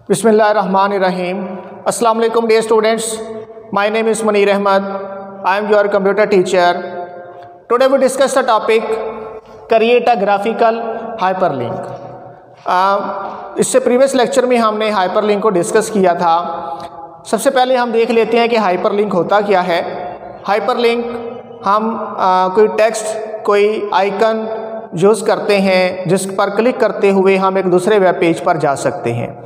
Bismillahirrahmanirrahim. Assalamu alaikum dear students. My name is Munir Ahmad. I am your computer teacher. Today we discuss the topic create a graphical hyperlink. इससे previous lecture में हमने hyperlink को discuss किया था। सबसे पहले हम देख लेते हैं कि हाइपरलिंक होता क्या है। हाइपरलिंक हम कोई टेक्स्ट कोई आइकन यूज़ करते हैं जिस पर क्लिक करते हुए हम एक दूसरे वेब पेज पर जा सकते हैं।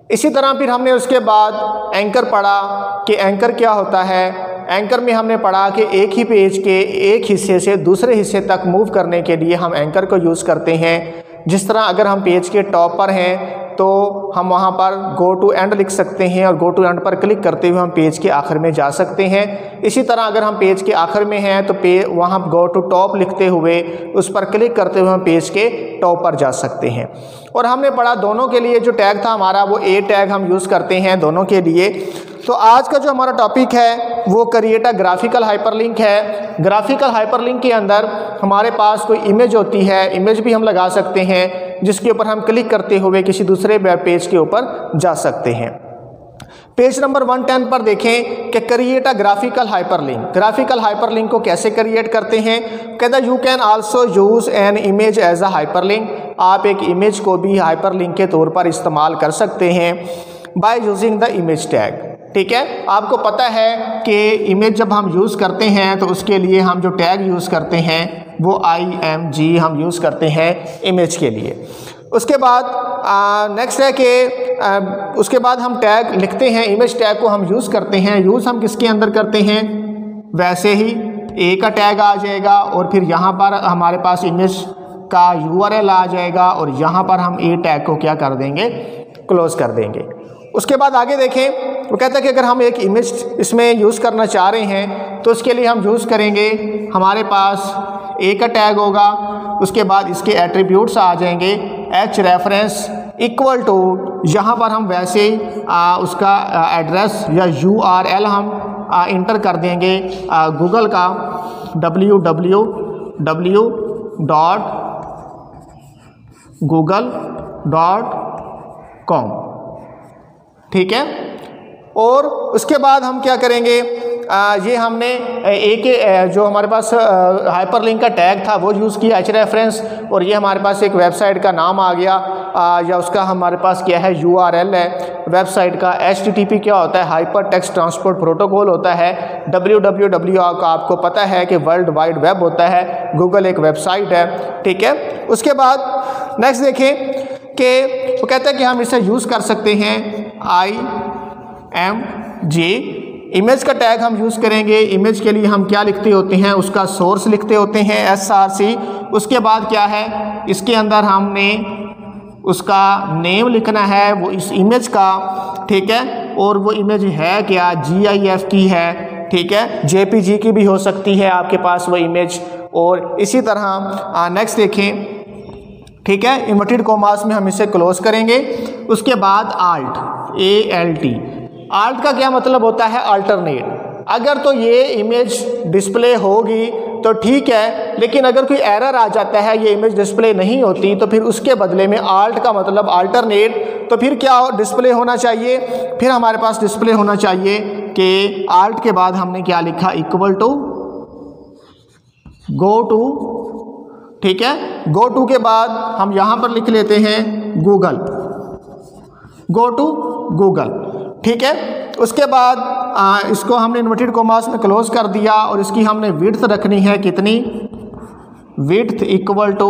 इसी तरह फिर हमने उसके बाद एंकर पढ़ा कि एंकर क्या होता है। एंकर में हमने पढ़ा कि एक ही पेज के एक हिस्से से दूसरे हिस्से तक मूव करने के लिए हम एंकर को यूज़ करते हैं। जिस तरह अगर हम पेज के टॉप पर हैं तो हम वहाँ पर गो टू एंड लिख सकते हैं और गो टू एंड पर क्लिक करते हुए हम पेज के आखिर में जा सकते हैं। इसी तरह अगर हम पेज के आखिर में हैं तो वहाँ गो टू टॉप लिखते हुए उस पर क्लिक करते हुए हम पेज के टॉप पर जा सकते हैं। और हमने पढ़ा दोनों के लिए जो टैग था हमारा वो ए टैग हम यूज़ करते हैं दोनों के लिए। तो आज का जो हमारा टॉपिक है वो क्रिएट अ ग्राफिकल हाइपरलिंक है। ग्राफिकल हाइपरलिंक के अंदर हमारे पास कोई इमेज होती है, इमेज भी हम लगा सकते हैं जिसके ऊपर हम क्लिक करते हुए किसी दूसरे वेब पेज के ऊपर जा सकते हैं। पेज नंबर 110 पर देखें कि create a graphical hyperlink. Graphical hyperlink को कैसे क्रिएट करते हैं। कहता है you can also use an image as a hyperlink. आप एक इमेज को भी हाइपरलिंक के तौर पर इस्तेमाल कर सकते हैं by using the image tag. ठीक है, आपको पता है कि इमेज जब हम यूज़ करते हैं तो उसके लिए हम जो टैग यूज़ करते हैं वो IMG हम यूज़ करते हैं इमेज के लिए। उसके बाद नेक्स्ट है कि उसके बाद हम टैग लिखते हैं, इमेज टैग को हम यूज़ करते हैं। यूज़ हम किसके अंदर करते हैं, वैसे ही ए का टैग आ जाएगा और फिर यहाँ पर हमारे पास इमेज का URL आ जाएगा और यहाँ पर हम ए टैग को क्या कर देंगे, क्लोज कर देंगे। उसके बाद आगे देखें, वो कहता है कि अगर हम एक इमेज इसमें यूज़ करना चाह रहे हैं तो उसके लिए हम यूज़ करेंगे, हमारे पास ए का टैग होगा, उसके बाद इसके एट्रीब्यूट्स आ जाएंगे एच रेफरेंस इक्वल टू, यहाँ पर हम वैसे ही उसका एड्रेस या URL हम इंटर कर देंगे गूगल का www.google.com। ठीक है, और उसके बाद हम क्या करेंगे, ये हमने एक जो हमारे पास हाइपरलिंक का टैग था वो यूज़ किया एच रेफरेंस, और ये हमारे पास एक वेबसाइट का नाम आ गया या उसका हमारे पास क्या है URL है वेबसाइट का। HTTP क्या होता है, हाइपर टेक्स्ट ट्रांसपोर्ट प्रोटोकॉल होता है। www का आपको पता है कि वर्ल्ड वाइड वेब होता है, गूगल एक वेबसाइट है। ठीक है, उसके बाद नेक्स्ट देखें कि वो कहता है कि हम इसे यूज़ कर सकते हैं IMG। इमेज का टैग हम यूज़ करेंगे। इमेज के लिए हम क्या लिखते होते हैं, उसका सोर्स लिखते होते हैं SRC। उसके बाद क्या है, इसके अंदर हमने उसका नेम लिखना है वो इस इमेज का। ठीक है, और वो इमेज है क्या, GIF की है। ठीक है, JPG की भी हो सकती है आपके पास वो इमेज। और इसी तरह नेक्स्ट देखें, ठीक है, इन्वर्टेड कॉमास में हम इसे क्लोज करेंगे। उसके बाद ALT का क्या मतलब होता है, अल्टरनेट। अगर तो ये इमेज डिस्प्ले होगी तो ठीक है, लेकिन अगर कोई एरर आ जाता है ये इमेज डिस्प्ले नहीं होती तो फिर उसके बदले में ALT का मतलब अल्टरनेट। तो फिर क्या डिस्प्ले होना चाहिए, फिर हमारे पास डिस्प्ले होना चाहिए कि ALT के बाद हमने क्या लिखा, इक्वल टू गो टू। ठीक है, गो टू के बाद हम यहाँ पर लिख लेते हैं गूगल, गो टू गूगल। ठीक है, उसके बाद इसको हमने इन्वर्टेड कॉमास में क्लोज कर दिया और इसकी हमने विड्थ रखनी है कितनी, विड्थ इक्वल टू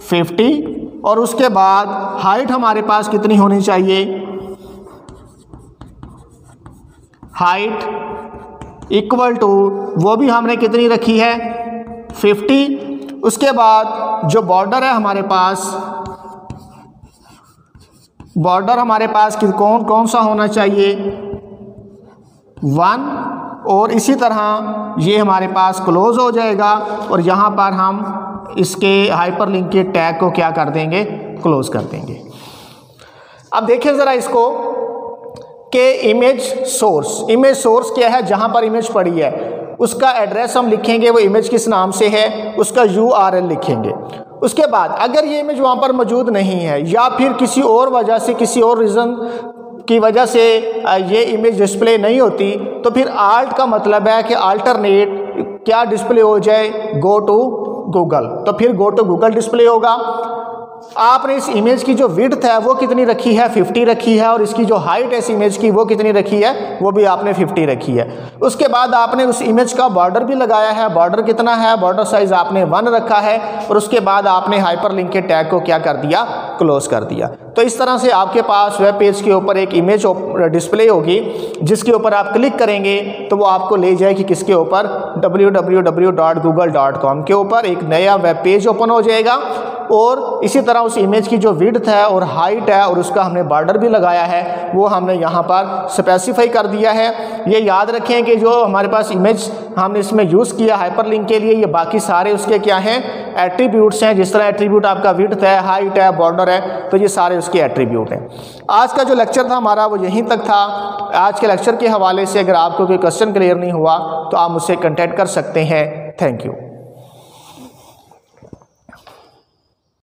50। और उसके बाद हाइट हमारे पास कितनी होनी चाहिए, हाइट इक्वल टू वो भी हमने कितनी रखी है, 50। उसके बाद जो बॉर्डर है हमारे पास, बॉर्डर हमारे पास कौन कौन सा होना चाहिए, 1। और इसी तरह ये हमारे पास क्लोज हो जाएगा और यहाँ पर हम इसके हाइपरलिंक के टैग को क्या कर देंगे, क्लोज कर देंगे। अब देखें ज़रा इसको कि इमेज सोर्स क्या है, जहाँ पर इमेज पड़ी है उसका एड्रेस हम लिखेंगे, वो इमेज किस नाम से है उसका URL लिखेंगे। उसके बाद अगर ये इमेज वहाँ पर मौजूद नहीं है या फिर किसी और वजह से, किसी और रीज़न की वजह से ये इमेज डिस्प्ले नहीं होती, तो फिर आल्ट का मतलब है कि अल्टरनेट क्या डिस्प्ले हो जाए, गो टू गूगल। तो फिर गो टू गूगल डिस्प्ले होगा। आपने इस इमेज की जो विड्थ है वो कितनी रखी है, 50 रखी है, और इसकी जो हाइट है इस इमेज की वो कितनी रखी है, वो भी आपने 50 रखी है। उसके बाद आपने उस इमेज का बॉर्डर भी लगाया है, बॉर्डर कितना है, बॉर्डर साइज आपने 1 रखा है, और उसके बाद आपने हाइपरलिंक के टैग को क्या कर दिया, क्लोज कर दिया। तो इस तरह से आपके पास वेब पेज के ऊपर एक इमेज डिस्प्ले होगी, जिसके ऊपर आप क्लिक करेंगे तो वो आपको ले जाएगी किसके ऊपर, www.google.com के ऊपर एक नया वेब पेज ओपन हो जाएगा। और इसी तरह उस इमेज की जो विड्थ है और हाइट है और उसका हमने बॉर्डर भी लगाया है वो हमने यहाँ पर स्पेसिफाई कर दिया है। ये याद रखें कि जो हमारे पास इमेज हमने इसमें यूज़ किया हाइपरलिंक के लिए, ये बाकी सारे उसके क्या हैं, एट्रीब्यूट्स हैं। जिस तरह एट्रीब्यूट आपका विड्थ है, हाइट है, बॉर्डर है, तो ये सारे उसके एट्रीब्यूट हैं। आज का जो लेक्चर था हमारा वो यहीं तक था। आज के लेक्चर के हवाले से अगर आपको कोई क्वेश्चन क्लियर नहीं हुआ तो आप मुझसे कॉन्टैक्ट कर सकते हैं। Thank you.